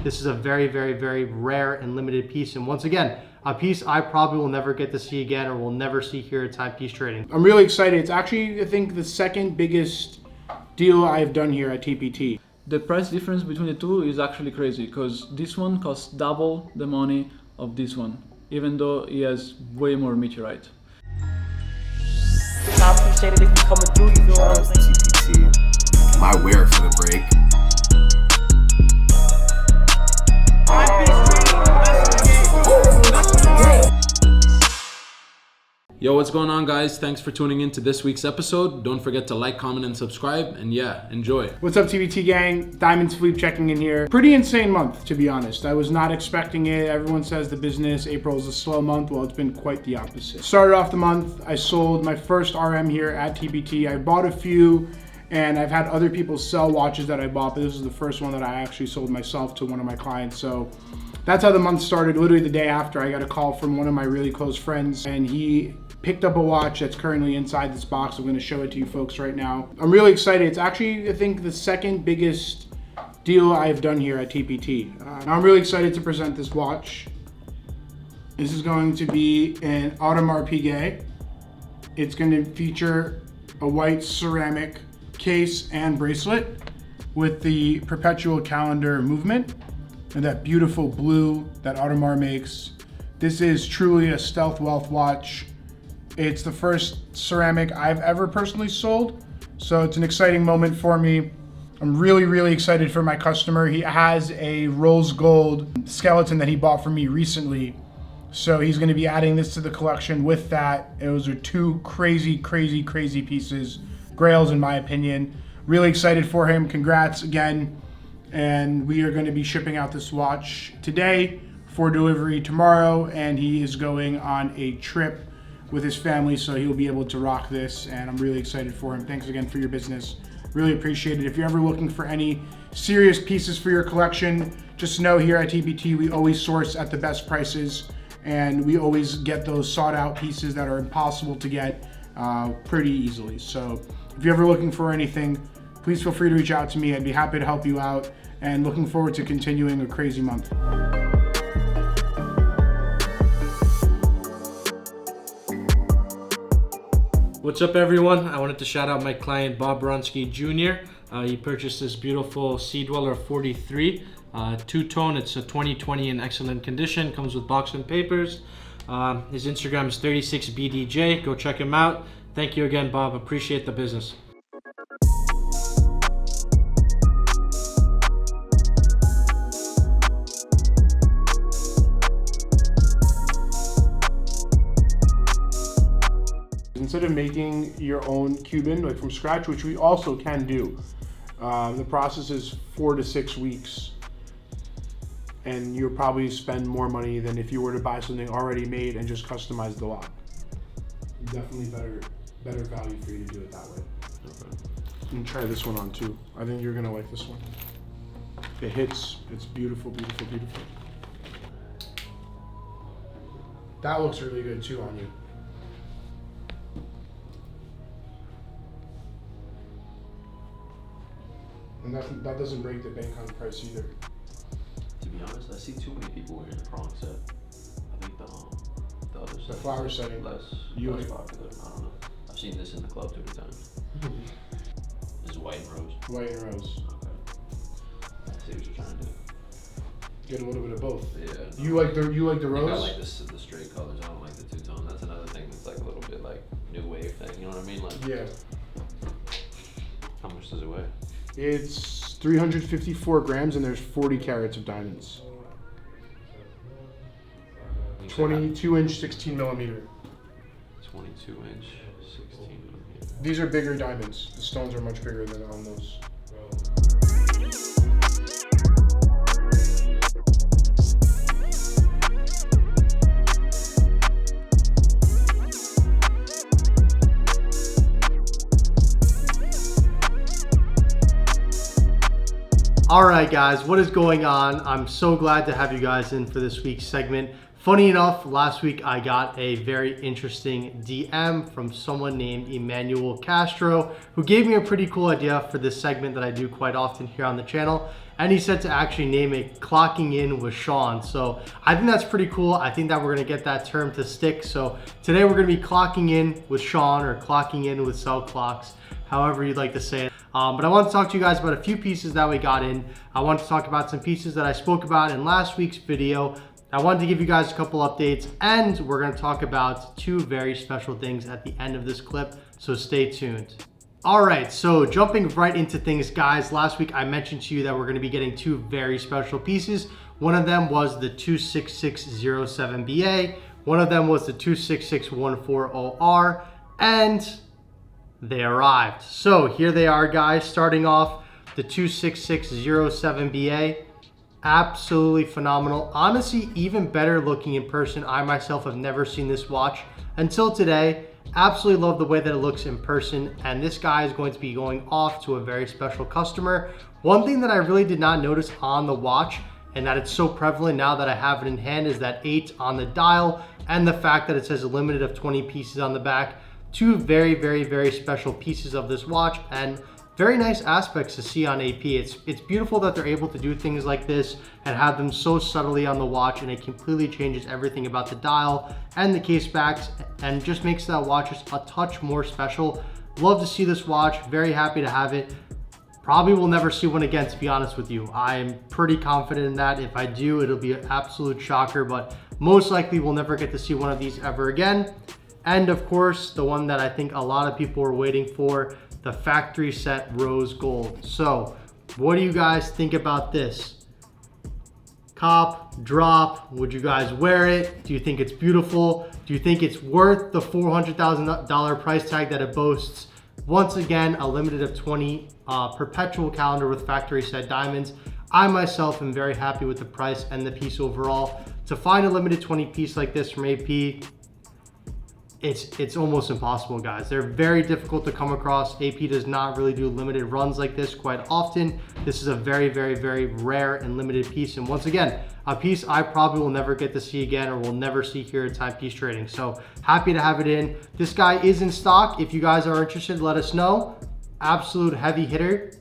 This is a very, very, very rare and limited piece. And once again, a piece I probably will never get to see again or will never see here at Timepiece Trading. I'm really excited. It's actually, I think, the second biggest deal I've done here at TPT. The price difference between the two is actually crazy because this one costs double the money of this one, even though he has way more meteorite. Appreciate it if you coming through, you feel what I'm saying? TPT, my wear for the break. Yo, what's going on, guys? Thanks for tuning in to this week's episode. Don't forget to like, comment, and subscribe. And yeah, enjoy. What's up, TPT Gang? Diamonds Philippe checking in here. Pretty insane month, to be honest. I was not expecting it. Everyone says the business, April is a slow month. Well, it's been quite the opposite. Started off the month, I sold my first RM here at TPT. I bought a few, and I've had other people sell watches that I bought, but this is the first one that I actually sold myself to one of my clients. So that's how the month started. Literally the day after, I got a call from one of my really close friends, and he picked up a watch that's currently inside this box. I'm gonna show it to you folks right now. I'm really excited. It's actually, I think, the second biggest deal I've done here at TPT. I'm really excited to present this watch. This is going to be an Audemars Piguet. It's going to feature a white ceramic case and bracelet with the perpetual calendar movement and that beautiful blue that Audemars makes. This is truly a stealth wealth watch. It's the first ceramic I've ever personally sold, so it's an exciting moment for me. I'm really, really excited for my customer. He has a rose gold skeleton that he bought from me recently, so he's gonna be adding this to the collection with that. Those are two crazy, crazy, crazy pieces. Grails, in my opinion. Really excited for him. Congrats again. And we are gonna be shipping out this watch today for delivery tomorrow, and he is going on a trip with his family, so he'll be able to rock this, and I'm really excited for him. Thanks again for your business. Really appreciate it. If you're ever looking for any serious pieces for your collection, just know here at TPT, we always source at the best prices, and we always get those sought out pieces that are impossible to get pretty easily. So if you're ever looking for anything, please feel free to reach out to me. I'd be happy to help you out, and looking forward to continuing a crazy month. What's up, everyone? I wanted to shout out my client Bob Bronski Jr. He purchased this beautiful Sea Dweller 43 two-tone. It's a 2020 in excellent condition. Comes with box and papers. His Instagram is 36BDJ. Go check him out. Thank you again, Bob. Appreciate the business. Instead of making your own Cuban like from scratch, which we also can do, the process is 4 to 6 weeks, and you'll probably spend more money than if you were to buy something already made and just customize the lot. Definitely better value for you to do it that way. Okay. And try this one on too. I think you're gonna like this one. It hits. It's beautiful, beautiful, beautiful. That looks really good too on you. And that doesn't break the bank on price either. To be honest, I see too many people wearing the prong set. I think the other set, the flower setting, less popular. I don't know. I've seen this in the club 2 times. This is white and rose. White and rose. Okay. I see what you're trying to do. Get a little bit of both. Yeah. You like the rose? I like the straight colors. I don't like the two-tone. That's another thing that's like a little bit like new wave thing. You know what I mean? Like. Yeah. How much does it weigh? It's 354 grams, and there's 40 carats of diamonds. 22-inch, 16 millimeter. 22-inch, 16 millimeter. These are bigger diamonds. The stones are much bigger than on those. All right, guys, what is going on? I'm so glad to have you guys in for this week's segment. Funny enough, last week I got a very interesting DM from someone named Emmanuel Castro, who gave me a pretty cool idea for this segment that I do quite often here on the channel. And he said to actually name it Clocking In with Sean. So I think that's pretty cool. I think that we're gonna get that term to stick. So today we're gonna be clocking in with Sean, or clocking in with Cell Clocks, however you'd like to say it. But I want to talk to you guys about a few pieces that we got in. I want to talk about some pieces that I spoke about in last week's video. I wanted to give you guys a couple updates, and we're going to talk about two very special things at the end of this clip, so stay tuned. All right, so jumping right into things, guys. Last week I mentioned to you that we're going to be getting two very special pieces. One of them was the 26607BA. One of them was the 26614OR, and they arrived. So here they are, guys. Starting off, the 26607BA. Absolutely phenomenal. Honestly, even better looking in person. I myself have never seen this watch until today. Absolutely love the way that it looks in person, and this guy is going to be going off to a very special customer. One thing that I really did not notice on the watch, and that it's so prevalent now that I have it in hand, is that 8 on the dial and the fact that it says a limited of 20 pieces on the back. Two very, very, very special pieces of this watch, and very nice aspects to see on AP. It's beautiful that they're able to do things like this and have them so subtly on the watch, and it completely changes everything about the dial and the case backs and just makes that watch just a touch more special. Love to see this watch, very happy to have it. Probably will never see one again, to be honest with you. I'm pretty confident in that. If I do, it'll be an absolute shocker, but most likely we'll never get to see one of these ever again. And of course, the one that I think a lot of people are waiting for, the factory set rose gold. So what do you guys think about this? Cop, drop, would you guys wear it? Do you think it's beautiful? Do you think it's worth the $400,000 price tag that it boasts? Once again, a limited of 20 perpetual calendar with factory set diamonds. I myself am very happy with the price and the piece overall. To find a limited 20 piece like this from AP, it's almost impossible, guys. They're very difficult to come across. AP does not really do limited runs like this quite often. This is a very, very, very rare and limited piece. And once again, a piece I probably will never get to see again, or will never see here at Timepiece Trading. So happy to have it in. This guy is in stock. If you guys are interested, let us know. Absolute heavy hitter,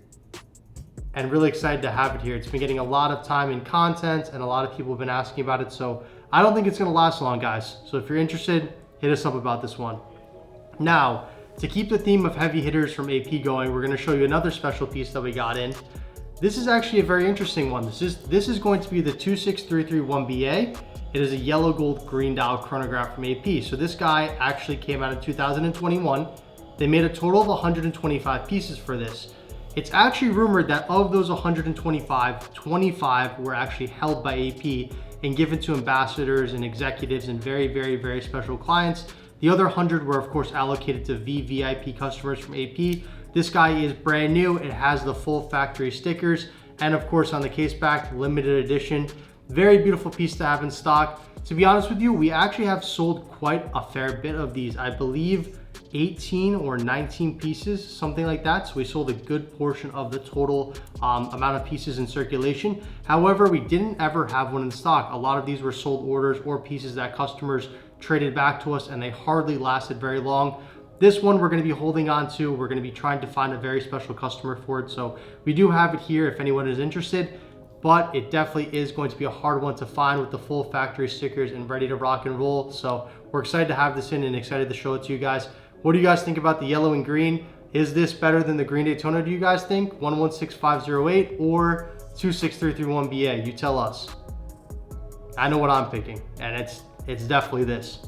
and really excited to have it here. It's been getting a lot of time in content, and a lot of people have been asking about it. So I don't think it's gonna last long, guys. So if you're interested, hit us up about this one. Now, to keep the theme of heavy hitters from AP going, we're gonna show you another special piece that we got in. This is actually a very interesting one. This is going to be the 26331BA. It is a yellow gold green dial chronograph from AP. So this guy actually came out in 2021. They made a total of 125 pieces for this. It's actually rumored that of those 125, 25 were actually held by AP and given to ambassadors and executives and very, very, very special clients. The other 100 were of course allocated to VVIP customers from AP. This guy is brand new. It has the full factory stickers, and of course on the case back, limited edition. Very beautiful piece to have in stock. To be honest with you, we actually have sold quite a fair bit of these. I believe 18 or 19 pieces, something like that. So we sold a good portion of the total amount of pieces in circulation. However, we didn't ever have one in stock. A lot of these were sold orders or pieces that customers traded back to us, and they hardly lasted very long. This one we're going to be holding on to. We're going to be trying to find a very special customer for it. So we do have it here if anyone is interested, but it definitely is going to be a hard one to find with the full factory stickers and ready to rock and roll. So we're excited to have this in and excited to show it to you guys. What do you guys think about the yellow and green? Is this better than the green Daytona, do you guys think? 116508 or 26331BA? You tell us. I know what I'm picking, and it's definitely this.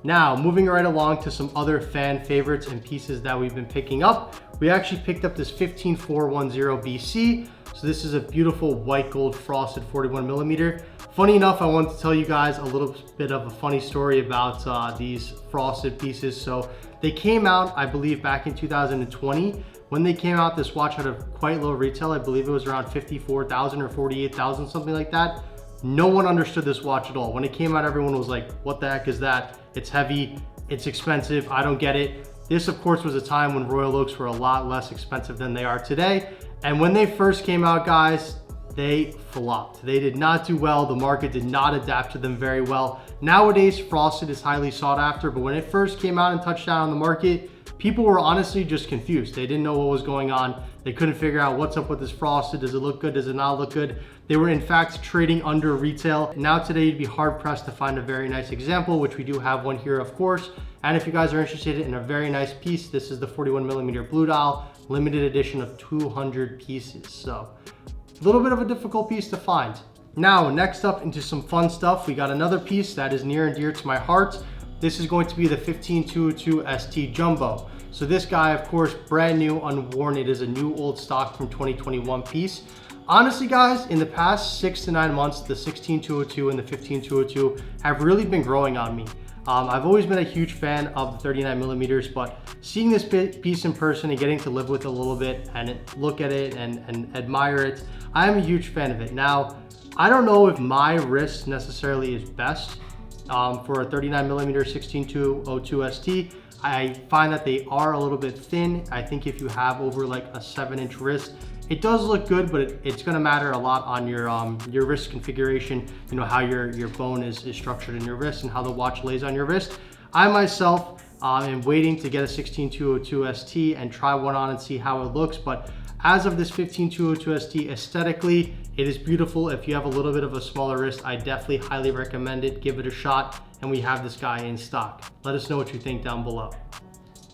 Now, moving right along to some other fan favorites and pieces that we've been picking up. We actually picked up this 15410BC. So this is a beautiful white gold frosted 41mm. Funny enough, I wanted to tell you guys a little bit of a funny story about these frosted pieces. So they came out, I believe, back in 2020. When they came out, this watch had a quite low retail. I believe it was around 54,000 or 48,000, something like that. No one understood this watch at all. When it came out, everyone was like, what the heck is that? It's heavy, it's expensive, I don't get it. This, of course, was a time when Royal Oaks were a lot less expensive than they are today. And when they first came out, guys, they flopped. They did not do well. The market did not adapt to them very well. Nowadays, frosted is highly sought after, but when it first came out and touched down on the market, people were honestly just confused. They didn't know what was going on. They couldn't figure out what's up with this frosted. Does it look good? Does it not look good? They were in fact trading under retail. Now today, you'd be hard pressed to find a very nice example, which we do have one here, of course. And if you guys are interested in a very nice piece, this is the 41mm blue dial, limited edition of 200 pieces. So a little bit of a difficult piece to find. Now, next up into some fun stuff, we got another piece that is near and dear to my heart. This is going to be the 15202 ST Jumbo. So this guy, of course, brand new, unworn. It is a new old stock from 2021 piece. Honestly, guys, in the past 6 to 9 months, the 16202 and the 15202 have really been growing on me. I've always been a huge fan of the 39mm, but seeing this piece in person and getting to live with it a little bit and look at it and admire it, I am a huge fan of it. Now, I don't know if my wrist necessarily is best for a 39mm 16202 ST. I find that they are a little bit thin. I think if you have over like a 7-inch wrist, it does look good, but it's gonna matter a lot on your wrist configuration, you know, how your bone is structured in your wrist and how the watch lays on your wrist. I myself am waiting to get a 16202 ST and try one on and see how it looks, but as of this 15202 ST, aesthetically, it is beautiful. If you have a little bit of a smaller wrist, I definitely highly recommend it. Give it a shot, and we have this guy in stock. Let us know what you think down below.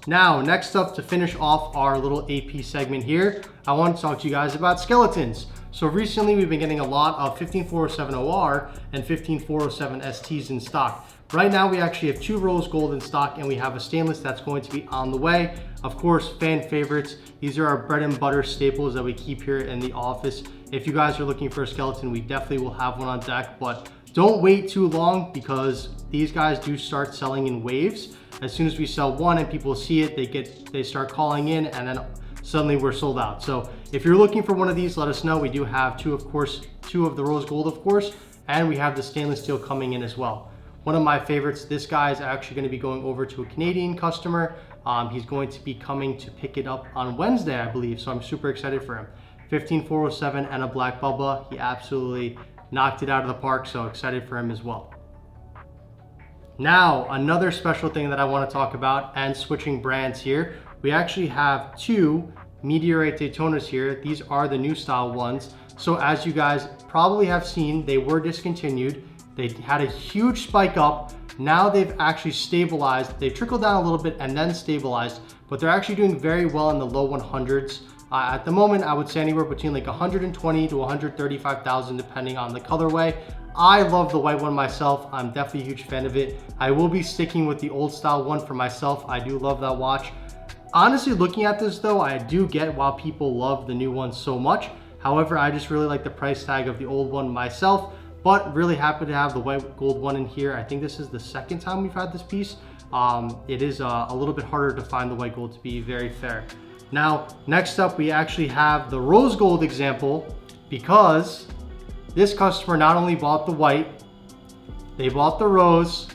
Now, next up, to finish off our little AP segment here, I want to talk to you guys about skeletons. So recently, we've been getting a lot of 15407 OR and 15407 STs in stock. Right now, we actually have 2 rose gold in stock, and we have a stainless that's going to be on the way. Of course, fan favorites. These are our bread and butter staples that we keep here in the office. If you guys are looking for a skeleton, we definitely will have one on deck, but don't wait too long because these guys do start selling in waves. As soon as we sell one and people see it, they start calling in, and then suddenly we're sold out. So if you're looking for one of these, let us know. We do have 2 of the rose gold, of course, and we have the stainless steel coming in as well. One of my favorites, this guy is actually going to be going over to a Canadian customer. He's going to be coming to pick it up on Wednesday, I believe, so I'm super excited for him. 15407 and a black Bubba. He absolutely knocked it out of the park, so excited for him as well. Now, another special thing that I want to talk about, and switching brands here, we actually have 2 Meteorite Daytonas here. These are the new style ones. So as you guys probably have seen, they were discontinued. They had a huge spike up. Now they've actually stabilized. They trickled down a little bit and then stabilized, but they're actually doing very well in the low 100s. At the moment, I would say anywhere between like 120 to 135,000, depending on the colorway. I love the white one myself. I'm definitely a huge fan of it. I will be sticking with the old style one for myself. I do love that watch. Honestly, looking at this though, I do get why people love the new one so much. However, I just really like the price tag of the old one myself, but really happy to have the white gold one in here. I think this is the second time we've had this piece. It is a little bit harder to find the white gold, to be very fair. Now, next up, we actually have the rose gold example, because this customer not only bought the white, they bought the rose,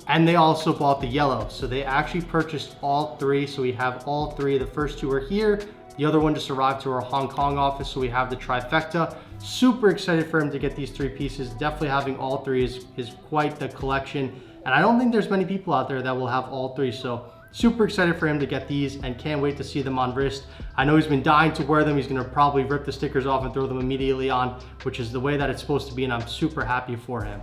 and they also bought the yellow. So they actually purchased all 3. So we have all 3. The first 2 are here. The other one just arrived to our Hong Kong office. So we have the trifecta. Super excited for him to get these 3 pieces. Definitely having all 3 is quite the collection. And I don't think there's many people out there that will have all 3. So super excited for him to get these and can't wait to see them on wrist. I know he's been dying to wear them. He's gonna probably rip the stickers off and throw them immediately on, which is the way that it's supposed to be, and I'm super happy for him.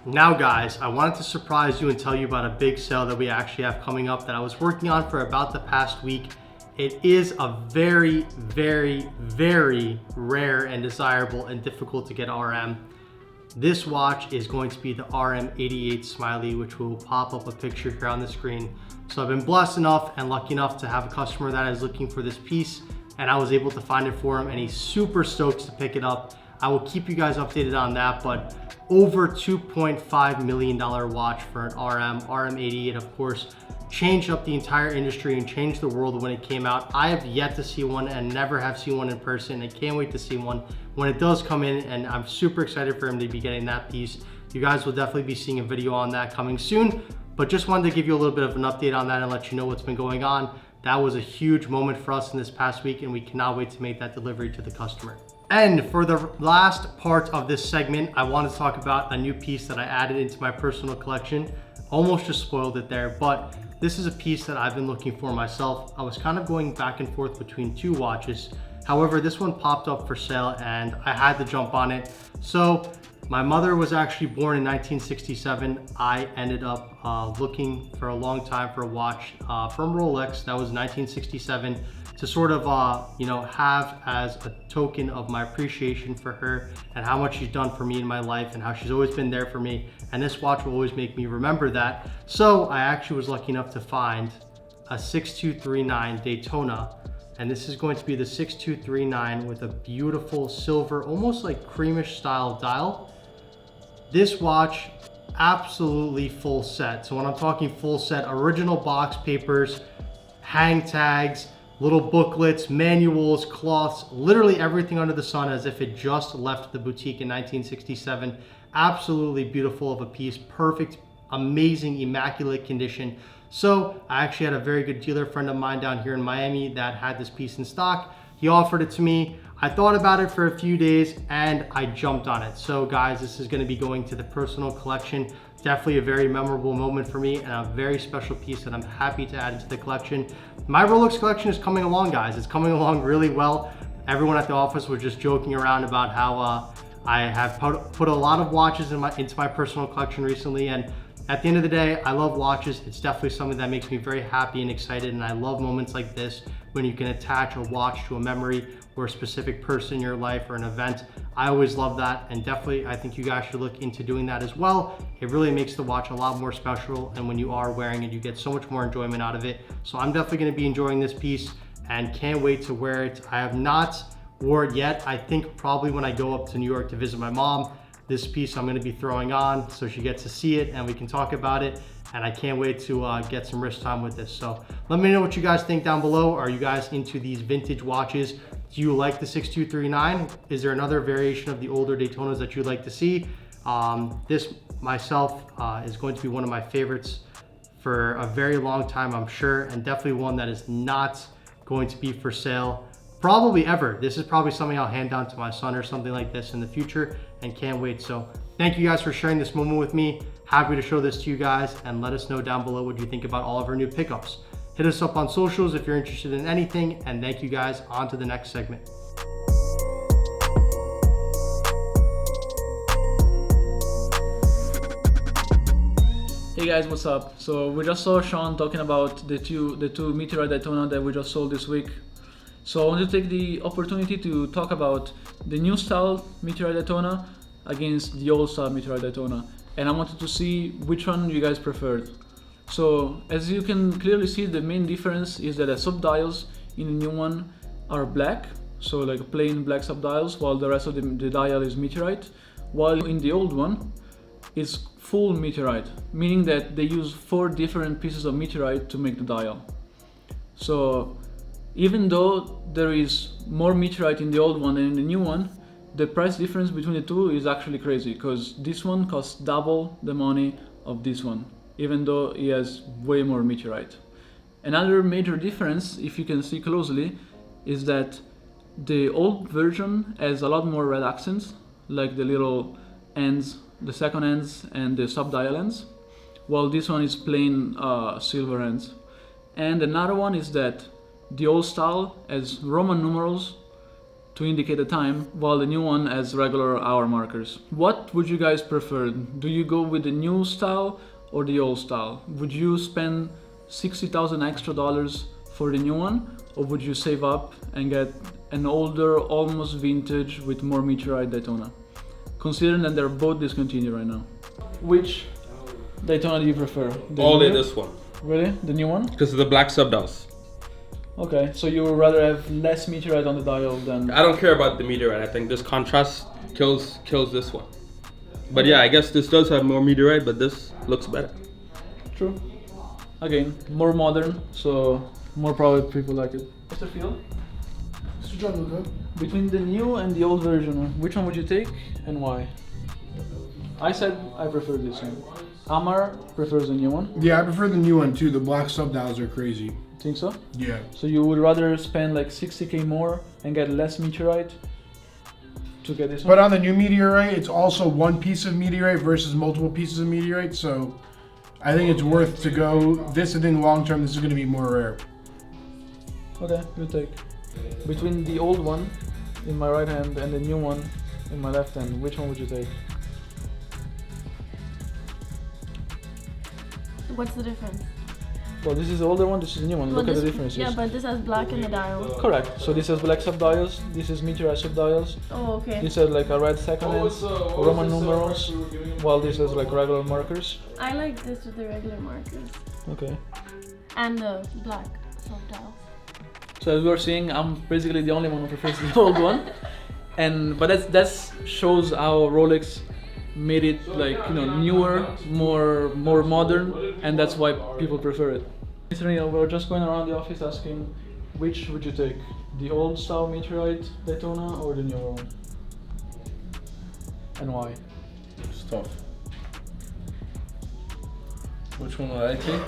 Now guys, I wanted to surprise you and tell you about a big sale that we actually have coming up that I was working on for about the past week. It is a very, very, very rare and desirable and difficult to get RM. This watch is going to be the RM88 Smiley, which will pop up a picture here on the screen. So I've been blessed enough and lucky enough to have a customer that is looking for this piece, and I was able to find it for him, and he's super stoked to pick it up. I will keep you guys updated on that, but over $2.5 million watch for an RM88, of course, changed up the entire industry and changed the world when it came out. I have yet to see one and never have seen one in person. I can't wait to see one when it does come in, and I'm super excited for him to be getting that piece. You guys will definitely be seeing a video on that coming soon, but just wanted to give you a little bit of an update on that and let you know what's been going on. That was a huge moment for us in this past week, and we cannot wait to make that delivery to the customer. And for the last part of this segment, I want to talk about a new piece that I added into my personal collection. Almost just spoiled it there, but this is a piece that I've been looking for myself. I was kind of going back and forth between two watches. However, this one popped up for sale and I had to jump on it. So my mother was actually born in 1967. I ended up looking for a long time for a watch from Rolex that was 1967 to sort of, have as a token of my appreciation for her and how much she's done for me in my life and how she's always been there for me. And this watch will always make me remember that. So I actually was lucky enough to find a 6239 Daytona. And this is going to be the 6239 with a beautiful silver, almost like creamish style dial. This watch, absolutely full set. So when I'm talking full set, original box papers, hang tags, little booklets, manuals, cloths, literally everything under the sun as if it just left the boutique in 1967. Absolutely beautiful of a piece, perfect, amazing, immaculate condition. So I actually had a very good dealer friend of mine down here in Miami that had this piece in stock. He offered it to me. I thought about it for a few days and I jumped on it. So guys, this is gonna be going to the personal collection. Definitely a very memorable moment for me and a very special piece that I'm happy to add into the collection. My Rolex collection is coming along, guys. It's coming along really well. Everyone at the office was just joking around about how I have put a lot of watches into my personal collection recently, and at the end of the day, I love watches. It's definitely something that makes me very happy and excited, and I love moments like this when you can attach a watch to a memory or a specific person in your life or an event. I always love that, and definitely I think you guys should look into doing that as well. It really makes the watch a lot more special, and when you are wearing it, you get so much more enjoyment out of it. So I'm definitely gonna be enjoying this piece and can't wait to wear it. I have not wore it yet. I think probably when I go up to New York to visit my mom, this piece I'm gonna be throwing on so she gets to see it and we can talk about it. And I can't wait to get some wrist time with this. So let me know what you guys think down below. Are you guys into these vintage watches? Do you like the 6239? Is there another variation of the older Daytonas that you'd like to see? This myself is going to be one of my favorites for a very long time, I'm sure, and definitely one that is not going to be for sale probably ever. This is probably something I'll hand down to my son or something like this in the future, and can't wait. So thank you guys for sharing this moment with me. Happy to show this to you guys, and let us know down below what you think about all of our new pickups. Hit us up on socials if you're interested in anything, and thank you guys. On to the next segment. Hey guys, what's up? So we just saw Sean talking about the two Meteorite Daytona that we just sold this week. So I want to take the opportunity to talk about the new style Meteorite Daytona against the old style Meteorite Daytona, and I wanted to see which one you guys preferred. So as you can clearly see, the main difference is that the subdials in the new one are black, so like plain black subdials, while the rest of the dial is meteorite, while in the old one it's full meteorite, meaning that they use 4 different pieces of meteorite to make the dial. So even though there is more meteorite in the old one than in the new one, the price difference between the two is actually crazy, because this one costs double the money of this one, even though it has way more meteorite. Another major difference, if you can see closely, is that the old version has a lot more red accents, like the little ends, the second ends and the subdial ends, while this one is plain silver ends. And another one is that the old style has Roman numerals to indicate the time, while the new one has regular hour markers. What would you guys prefer? Do you go with the new style or the old style? Would you spend $60,000 extra for the new one, or would you save up and get an older, almost vintage with more meteorite Daytona? Considering that they're both discontinued right now. Which Daytona do you prefer? Only this one. Really? The new one? Because of the black subdials. Okay, so you would rather have less meteorite on the dial than... I don't care about the meteorite. I think this contrast kills this one. But yeah, I guess this does have more meteorite, but this looks better. True. Again, more modern, so more probably people like it. Mr. Phil? Mr. John Luca? Between the new and the old version, which one would you take and why? I said I prefer this one. AMAR prefers the new one. Yeah, I prefer the new one too. The black subdials are crazy. Think so? Yeah. So you would rather spend like 60k more and get less meteorite to get this one. But on the new Meteorite, it's also one piece of Meteorite versus multiple pieces of Meteorite. So I think it's worth to go. This, I think long term, this is going to be more rare. Okay, you take. Between the old one in my right hand and the new one in my left hand, which one would you take? What's the difference? Well, this is the older one, this is the new one. Well, Look at the this- differences. Yeah, but this has black in the dial. Correct. So this has black subdials, this is Meteorite subdials. Oh, okay. This has like a red second hand, Roman numerals, while this has like regular markers. I like this with the regular markers. Okay. And the black subdials. So as we were seeing, I'm basically the only one who prefers the old one. But that shows how Rolex made it like, you know, newer, more modern, and that's why people prefer it. We're just going around the office asking, which would you take? The old style Meteorite Daytona or the newer one? And why? It's tough. Which one would I take?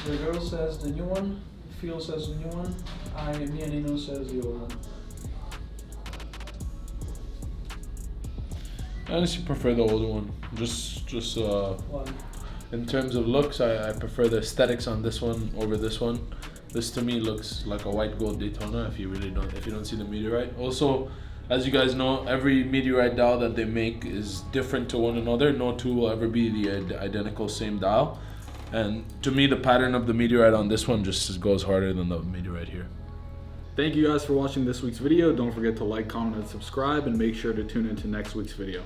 The girl says the new one, Phil says the new one, me and Ino says the old one. I honestly prefer the older one. Why? In terms of looks, I prefer the aesthetics on this one over this one. This to me looks like a white gold Daytona if you don't see the Meteorite. Also, as you guys know, every Meteorite dial that they make is different to one another. No two will ever be the identical same dial. And to me, the pattern of the Meteorite on this one just goes harder than the Meteorite here. Thank you guys for watching this week's video. Don't forget to like, comment, and subscribe, and make sure to tune into next week's video.